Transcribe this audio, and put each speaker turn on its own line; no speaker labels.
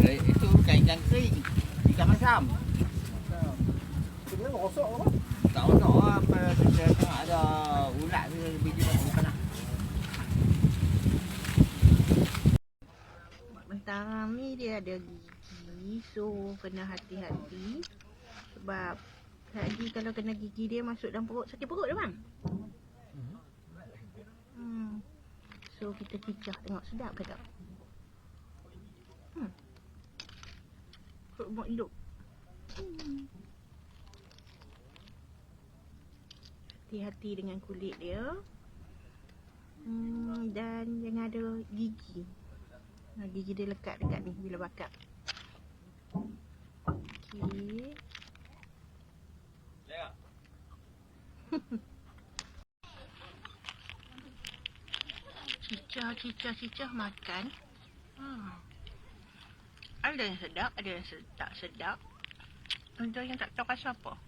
Itu bukan ikan kering, ikan masam.
Sebenarnya rosak apa?
Tak rosak lah, apa kita tengok ada ulat ke biji bukan lah.
Bentang ni dia ada gigi, so kena hati-hati. Sebab tadi kalau kena gigi dia masuk dalam perut, sakit perut dia bang. So kita cicah tengok sedap ke tak. Perut buat hidup. Hati-hati dengan kulit dia. Dan jangan ada gigi. Gigi dia lekat dekat ni bila bakar. Okey. Cicah makan. Ada yang sedap, ada yang tak sedap. Ada yang tak tahu rasa apa.